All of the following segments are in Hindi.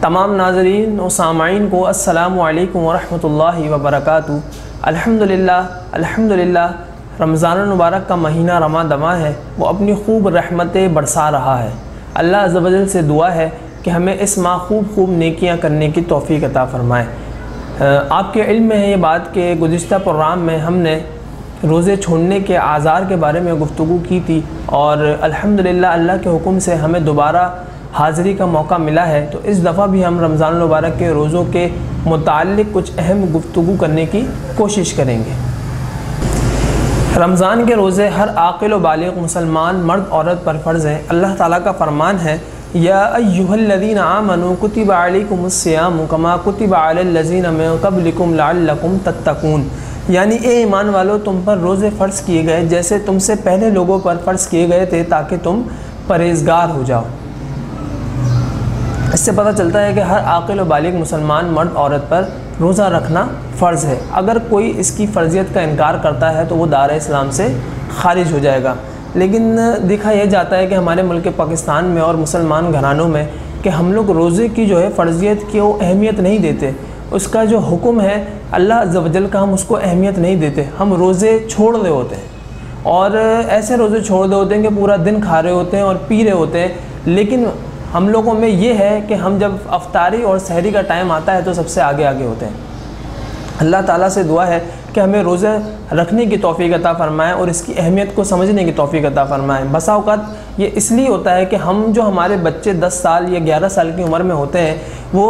तमाम नाज़रीन और सामाईन को अस्सलामुअलैकुम वरहमतुल्लाहि वबरकातुह। अल्हम्दुलिल्लाह रमज़ान मुबारक का महीना रमा दमा है, वो अपनी खूब रहमतें बरसा रहा है। अल्लाह अज़्ज़ व जल से दुआ है कि हमें इस माह खूब नेकियां करने की तौफ़ीक़ अता फ़रमाए। आपके इल्म में है ये बात कि गुज़िश्ता प्रोग्राम में हमने रोज़े छोड़ने के आज़ार के बारे में गुफ्तगू की थी और अल्हम्दुलिल्लाह अल्लाह के हुक्म से हमें दोबारा हाज़िरी का मौका मिला है। तो इस दफ़ा भी हम रमज़ान मुबारक के रोज़ों के मुताल्लिक़ कुछ अहम गुफ्तगू करने की कोशिश करेंगे। रमज़ान के रोज़े हर आक़िल व बालिग़ मुसलमान मर्द औरत पर फ़र्ज़ हैं। अल्लाह ताला का फ़रमान है, या अय्युहल्लज़ीना आमनू कुतिबा अलैकुमुस्सियामु कमा कुतिबा अलल्लज़ीना मिन क़ब्लिकुम लअल्लकुम तत्तक़ून। यानी ए ईमान वालो, तुम पर रोज़े फ़र्ज़ किए गए जैसे तुमसे पहले लोगों पर फ़र्ज़ किए गए थे, ताकि तुम परहेज़गार हो जाओ। इससे पता चलता है कि हर आक़िल व बालिग़ मुसलमान मर्द औरत पर रोज़ा रखना फ़र्ज़ है। अगर कोई इसकी फ़र्ज़ियत का इनकार करता है तो वो दायरा इस्लाम से ख़ारिज हो जाएगा। लेकिन देखा यह जाता है कि हमारे मुल्क पाकिस्तान में और मुसलमान घरानों में कि हम लोग रोज़े की जो है फ़र्ज़ियत की वो अहमियत नहीं देते। उसका जो हुक्म है अल्लाह अज़्ज़ व जल का, हम उसको अहमियत नहीं देते। हम रोज़े छोड़ रहे होते हैं और ऐसे रोज़े छोड़ रहे होते हैं कि पूरा दिन खा रहे होते हैं और पी रहे होते हैं। लेकिन हम लोगों में ये है कि हम जब अफ्तारी और सहरी का टाइम आता है तो सबसे आगे होते हैं। अल्लाह ताला से दुआ है कि हमें रोज़ा रखने की तौफ़ीक़ अता फ़रमाएँ और इसकी अहमियत को समझने की तौफ़ीक़ अता फ़रमाएँ। बसा औक़ात ये इसलिए होता है कि हम जो हमारे बच्चे 10 साल या 11 साल की उम्र में होते हैं, वो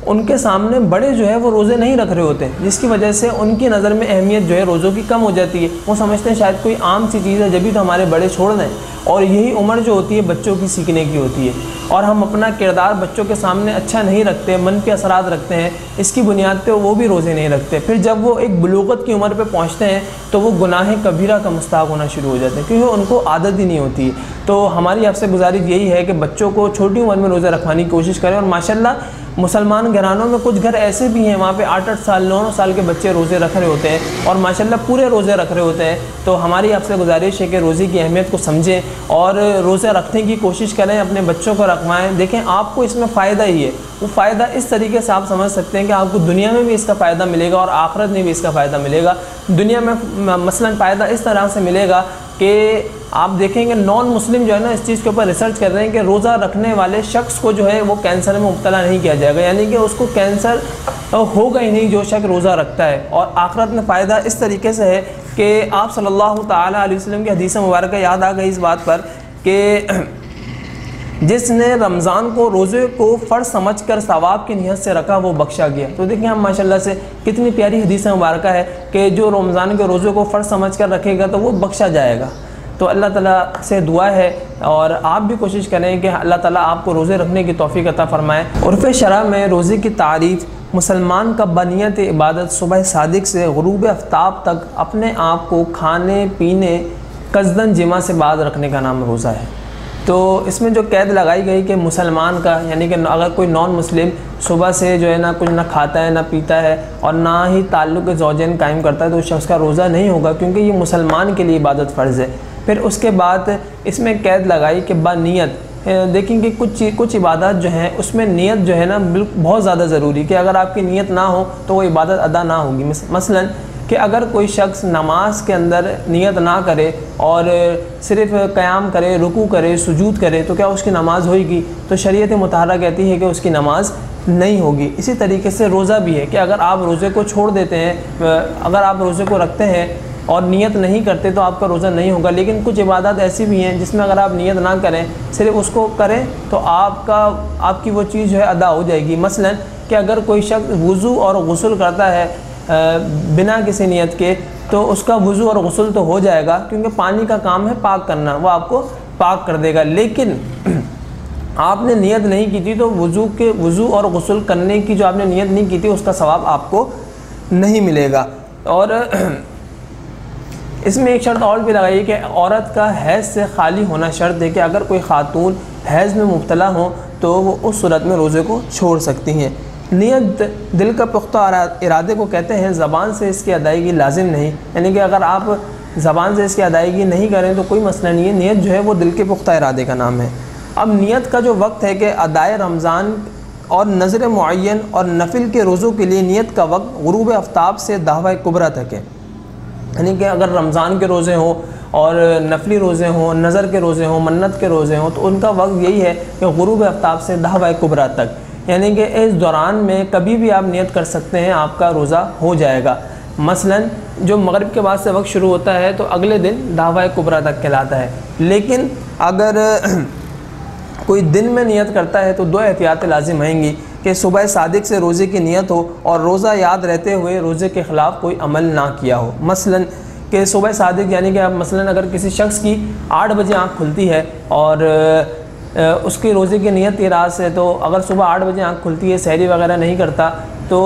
उनके सामने बड़े जो है वो रोज़े नहीं रख रहे होते, जिसकी वजह से उनकी नज़र में अहमियत जो है रोज़ों की कम हो जाती है। वो समझते हैं शायद कोई आम सी चीज़ है, जब भी तो हमारे बड़े छोड़ दें। और यही उम्र जो होती है बच्चों की सीखने की होती है, और हम अपना किरदार बच्चों के सामने अच्छा नहीं रखते, मन पे असरात रखते हैं, इसकी बुनियाद पे वो भी रोज़े नहीं रखते। फिर जब वो एक बुलूगत की उम्र पे पहुँचते हैं तो वो गुनाह कबीरा का मुस्ताहक होना शुरू हो जाते हैं, क्योंकि उनको आदत ही नहीं होती है। तो हमारी आपसे गुजारिश यही है कि बच्चों को छोटी उम्र में रोज़ा रखवाने की कोशिश करें। और माशाल्लाह मुसलमान घरानों में कुछ घर ऐसे भी हैं, वहाँ पे 8-8 साल 9-9 साल के बच्चे रोज़े रख रहे होते हैं और माशाल्लाह पूरे रोज़े रख रहे होते हैं। तो हमारी आपसे गुजारिश है कि रोज़े की अहमियत को समझें और रोज़ा रखने की कोशिश करें, अपने बच्चों को रखवाएं। देखें, आपको इसमें फ़ायदा ही है। वो फ़ायदा इस तरीके से आप समझ सकते हैं कि आपको दुनिया में भी इसका फ़ायदा मिलेगा और आखिरत में भी इसका फ़ायदा मिलेगा। दुनिया में मसलन फ़ायदा इस तरह से मिलेगा कि आप देखेंगे नॉन मुस्लिम जो है ना, इस चीज़ के ऊपर रिसर्च कर रहे हैं कि रोज़ा रखने वाले शख्स को जो है वो कैंसर में मुब्तला नहीं किया जाएगा, यानी कि उसको कैंसर होगा ही नहीं जो शख्स रोज़ा रखता है। और आखिरत में फ़ायदा इस तरीके से है कि आप सल्लल्लाहु ताला अलैहि वसल्लम की हदीस मुबारक याद आ गई इस बात पर कि जिसने रमज़ान को रोज़े को फ़र्ज़ समझकर सवाब की नियत से रखा वो बख्शा गया। तो देखिए हम माशाल्लाह से कितनी प्यारी हदीस मुबारक है कि जो रमज़ान के रोज़े को फ़र्ज़ समझकर रखेगा तो वो बख्शा जाएगा। तो अल्लाह ताला से दुआ है और आप भी कोशिश करें कि अल्लाह ताला आपको रोज़े रखने की तौफ़ीक़ अता फ़रमाए। उर्फ़ शरअ में रोज़े की तारीफ़ मुसलमान का बनियत इबादत सुबह सादिक से ग़ुरूब आफ्ताब तक अपने आप को खाने पीने कज़दन जिमा से बाज रखने का नाम रोज़ा है। तो इसमें जो कैद लगाई गई कि मुसलमान का, यानी कि अगर कोई नॉन मुस्लिम सुबह से जो है ना कुछ ना खाता है ना पीता है और ना ही ताल्लुक़ ज़ौजैन कायम करता है तो उस शख्स का रोज़ा नहीं होगा, क्योंकि ये मुसलमान के लिए इबादत फ़र्ज़ है। फिर उसके बाद इसमें कैद लगाई कि बानियत, देखेंगे कुछ इबादत जो हैं उसमें नियत जो है ना बहुत ज़्यादा ज़रूरी, कि अगर आपकी नियत ना हो तो वो इबादत अदा ना होगी। मसलन कि अगर कोई शख्स नमाज के अंदर नियत ना करे और सिर्फ़ क़याम करे, रुकू करे, सुजूद करे, तो क्या उसकी नमाज होगी? तो शरीयत मुतहरा कहती है कि उसकी नमाज नहीं होगी। इसी तरीके से रोज़ा भी है कि अगर आप रोज़े को छोड़ देते हैं, अगर आप रोज़े को रखते हैं और नियत नहीं करते तो आपका रोज़ा नहीं होगा। लेकिन कुछ इबादत ऐसी भी हैं जिसमें अगर आप नियत ना करें, सिर्फ उसको करें तो आपकी वो चीज़ जो है अदा हो जाएगी। मसलन कि अगर कोई शख्स वुज़ू और गुस्ल करता है बिना किसी नियत के, तो उसका वुज़ू और गुस्ल तो हो जाएगा, क्योंकि पानी का काम है पाक करना, वो आपको पाक कर देगा। लेकिन आपने नियत नहीं की थी तो वुज़ू और गुस्ल करने की जो आपने नियत नहीं की थी उसका सवाब आपको नहीं मिलेगा। और इसमें एक शर्त और भी लगाई कि औरत का हैज़ से खाली होना शर्त है, कि अगर कोई खातून हैज़ में मुब्तला हो तो वो उस सूरत में रोज़े को छोड़ सकती हैं। नियत दिल का पुख्ता इरादे को कहते हैं, ज़बान से इसकी अदायगी लाजिम नहीं, यानी कि अगर आप ज़बान से इसकी अदायगी नहीं करें तो कोई मसला नहीं है। नियत जो है वो दिल के पुख्ता इरादे का नाम है। अब नियत का जो वक्त है कि अदाए रमज़ान और नज़र मुअय्यन और नफिल के रोज़ों के लिए नियत का वक्त गुरूब आफ्ताब से दाहवा कुबरा तक है। यानी कि अगर रमज़ान के रोज़े हों और नफली रोज़े हों, नज़र के रोज़े हों, मन्नत के रोज़े हों, तो उनका वक्त यही है कि गुरूब आफ्ताब से दाहवा कुबरा तक, यानी कि इस दौरान में कभी भी आप नियत कर सकते हैं, आपका रोज़ा हो जाएगा। मसलन जो मगरिब के बाद से वक्त शुरू होता है तो अगले दिन दाहवा कुबरा तक कहलाता है। लेकिन अगर कोई दिन में नियत करता है तो दो एहतियातें लाजिम आएंगी कि सुबह सादिक से रोज़े की नियत हो और रोज़ा याद रहते हुए रोज़े के ख़िलाफ़ कोई अमल ना किया हो। मसलन कि सुबह सादिक यानी कि आप मसलन अगर किसी शख्स की 8 बजे आँख खुलती है और उसकी रोज़े की नियत की रात से, तो अगर सुबह 8 बजे आँख खुलती है, सहरी वगैरह नहीं करता, तो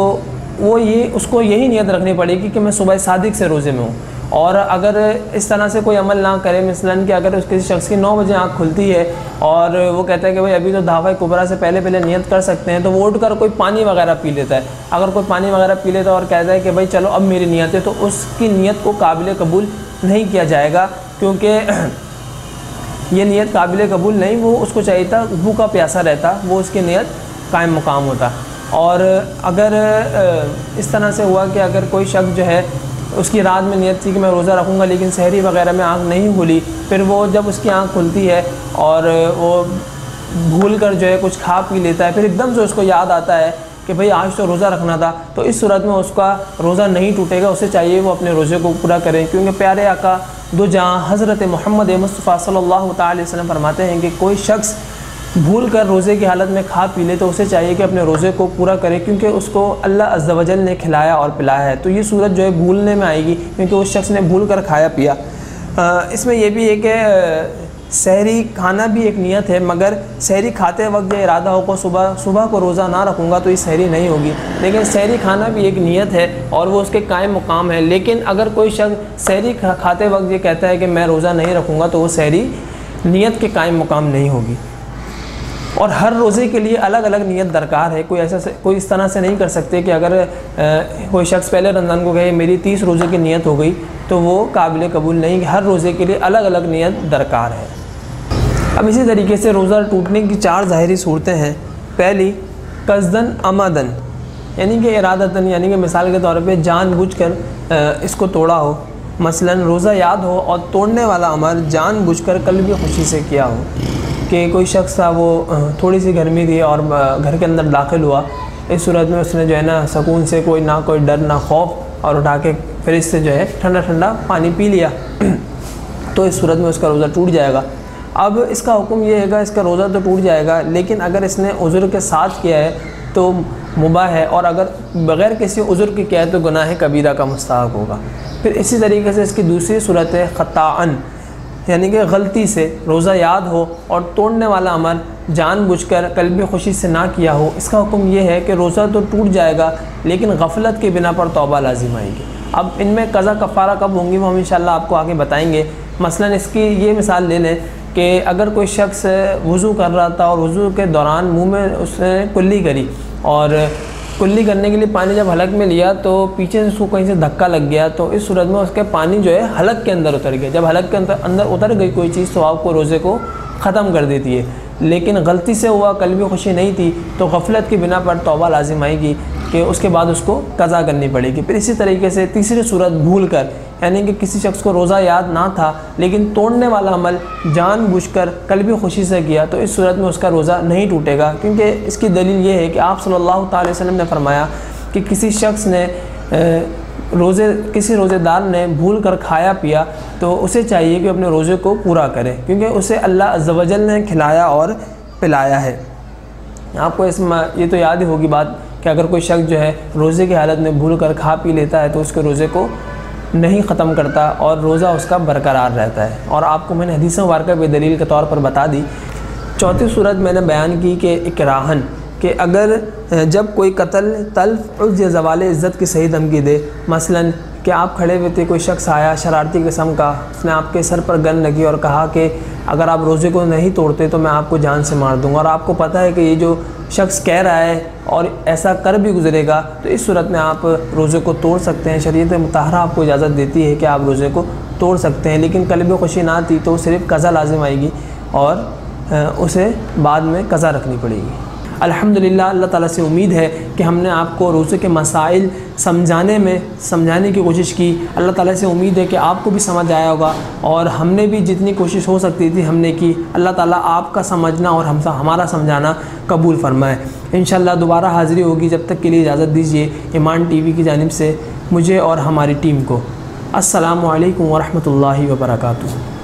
उसको यही नियत रखनी पड़ेगी कि मैं सुबह सादिक से रोज़े में हूँ। और अगर इस तरह से कोई अमल ना करे, मिसलन कि अगर किसी शख्स की 9 बजे आँख खुलती है और वो कहता है कि भाई अभी तो दाहवा कुबरा से पहले नियत कर सकते हैं, तो वो उठकर कोई पानी वगैरह पी लेता है। अगर कोई पानी वगैरह पी लेता है और कहता है कि भाई चलो अब मेरी नियत है, तो उसकी नियत को काबिल कबूल नहीं किया जाएगा, क्योंकि ये नियत काबिल कबूल नहीं, वो उसको चाहिए था भूखा प्यासा रहता, वो उसकी नियत कायम मुकाम होता। और अगर इस तरह से हुआ कि अगर कोई शख्स जो है उसकी रात में नियत थी कि मैं रोज़ा रखूँगा, लेकिन सहरी वगैरह में आँख नहीं खुली, फिर वो जब उसकी आँख खुलती है और वो भूल कर जो है कुछ खा पी लेता है, फिर एकदम से उसको याद आता है कि भाई आज तो रोज़ा रखना था, तो इस सूरत में उसका रोज़ा नहीं टूटेगा, उसे चाहिए वो अपने रोज़े को पूरा करें। क्योंकि प्यारे आका दो जहाँ हज़रत मोहम्मद मुस्तफ़ा सल्लल्लाहु अलैहि वसल्लम फरमाते हैं कि कोई शख्स भूल कर रोज़े की हालत में खा पी ले तो उसे चाहिए कि अपने रोज़े को पूरा करे, क्योंकि उसको अल्लाह अज़्ज़ा वजल ने खिलाया और पिलाया है। तो ये सूरत जो है भूलने में आएगी, क्योंकि उस शख्स ने भूल कर खाया पिया। इसमें यह भी है कि सहरी खाना भी एक नियत है, मगर सहरी खाते वक्त जो इरादा हो को सुबह को रोज़ा ना रखूँगा तो ये सहरी नहीं होगी, लेकिन सहरी खाना भी एक नियत है और वो उसके कायम मुकाम है। लेकिन अगर कोई शख्स सहरी खाते वक्त ये कहता है कि मैं रोज़ा नहीं रखूँगा, तो वो सहरी नियत के कायम मुकाम नहीं होगी। और हर रोज़े के लिए अलग अलग नियत दरकार है। कोई इस तरह से नहीं कर सकते कि अगर कोई शख्स पहले रमज़ान को कहे मेरी 30 रोज़े की नियत हो गई, तो वो काबिल कबूल नहीं। हर रोज़े के लिए अलग अलग नियत दरकार है। अब इसी तरीके से रोज़ा टूटने की 4 ज़ाहिरी सूरतें हैं। पहली, कस्दन अमदन, यानी कि इरादतन, यानी कि मिसाल के तौर पे जानबूझकर इसको तोड़ा हो। मसलन रोज़ा याद हो और तोड़ने वाला अमल जानबूझकर कल्बी खुशी से किया हो, कि कोई शख्स था, वो थोड़ी सी गर्मी थी और घर के अंदर दाखिल हुआ, इस सूरत में उसने जो है ना सुकून से कोई डर ना खौफ, और उठा के फ्रिज से जो है ठंडा ठंडा पानी पी लिया, तो इस सूरत में उसका रोज़ा टूट जाएगा। अब इसका हुक्म ये है, इसका रोज़ा तो टूट जाएगा, लेकिन अगर इसने उज़्र के साथ किया है तो मुबाह है, और अगर बग़ैर किसी उज़्र के किया है तो गुनाह कबीरा का मुस्तहक़ होगा। फिर इसी तरीके से इसकी दूसरी सूरत है ख़ताअन, यानी कि गलती से रोज़ा याद हो और तोड़ने वाला अमल जानबूझकर कल्बी खुशी से ना किया हो। इसका हुक्म यह है कि रोज़ा तो टूट जाएगा, लेकिन गफलत के बिना पर तौबा लाजिम आएगी। अब इनमें कज़ा कफ़ारा कब होंगी वो हम इंशाअल्लाह आपको आगे बताएंगे। मसलन इसकी ये मिसाल ले लें कि अगर कोई शख्स वज़ू कर रहा था और वज़ू के दौरान मुँह में उसने कुल्ली करी, और कुल्ली करने के लिए पानी जब हलक में लिया तो पीछे से उसको कहीं से धक्का लग गया, तो इस सूरत में उसके पानी जो है हलक के अंदर उतर गया। जब हलक के अंदर उतर गई कोई चीज़ तो आपको रोज़े को ख़त्म कर देती है, लेकिन गलती से हुआ, कल्बी खुशी नहीं थी, तो गफलत की बिना पर तौबा लाजिम आएगी कि उसके बाद उसको कज़ा करनी पड़ेगी। फिर इसी तरीके से तीसरी सूरत भूल कर, यानी कि किसी शख्स को रोज़ा याद ना था लेकिन तोड़ने वाला अमल जानबूझकर कल्बी खुशी से किया, तो इस सूरत में उसका रोज़ा नहीं टूटेगा, क्योंकि इसकी दलील ये है कि आप सल्लल्लाहु अलैहि वसल्लम ने फरमाया कि किसी शख्स ने किसी रोज़ेदार ने भूल कर खाया पिया तो उसे चाहिए कि अपने रोज़े को पूरा करे, क्योंकि उसे अल्लाह अज़्ज़ा वजल ने खिलाया और पिलाया है। आपको ये तो याद ही होगी बात कि अगर कोई शख्स जो है रोज़े की हालत में भूल कर खा पी लेता है तो उसके रोज़े को नहीं ख़त्म करता और रोज़ा उसका बरकरार रहता है। और आपको मैंने हदीस मुबारक भी दलील के तौर पर बता दी। चौथी सूरत मैंने बयान की कि इकराहन, कि अगर जब कोई कत्ल तल्फ उज़ या ज़वाल इज़्ज़त की सही धमकी दे, मसलन कि आप खड़े हुए थे, कोई शख्स आया शरारती किस्म का, उसने आपके सर पर गन लगी और कहा कि अगर आप रोज़े को नहीं तोड़ते तो मैं आपको जान से मार दूँगा, और आपको पता है कि ये जो शख्स कह रहा है और ऐसा कर भी गुजरेगा, तो इस सूरत में आप रोज़े को तोड़ सकते हैं। शरीयत मुताहरा आपको इजाज़त देती है कि आप रोज़े को तोड़ सकते हैं, लेकिन कल्बी खुशी ना थी तो सिर्फ़ कज़ा लाजिम आएगी और उसे बाद में कज़ा रखनी पड़ेगी। अल्हम्दुलिल्लाह अल्लाह ताला से उम्मीद है कि हमने आपको रोज़े के मसाइल समझाने की कोशिश की। अल्लाह ताला से उम्मीद है कि आपको भी समझ आया होगा और हमने भी जितनी कोशिश हो सकती थी हमने की। अल्लाह ताला आपका समझना और हमारा समझाना कबूल फरमाए। इंशाअल्लाह दोबारा हाज़िरी होगी, जब तक के लिए इजाज़त दीजिए ईमान टीवी की जानिब से मुझे और हमारी टीम को। अस्सलामुअलैकुम वरहमतुल्लाहि वबरकातुह।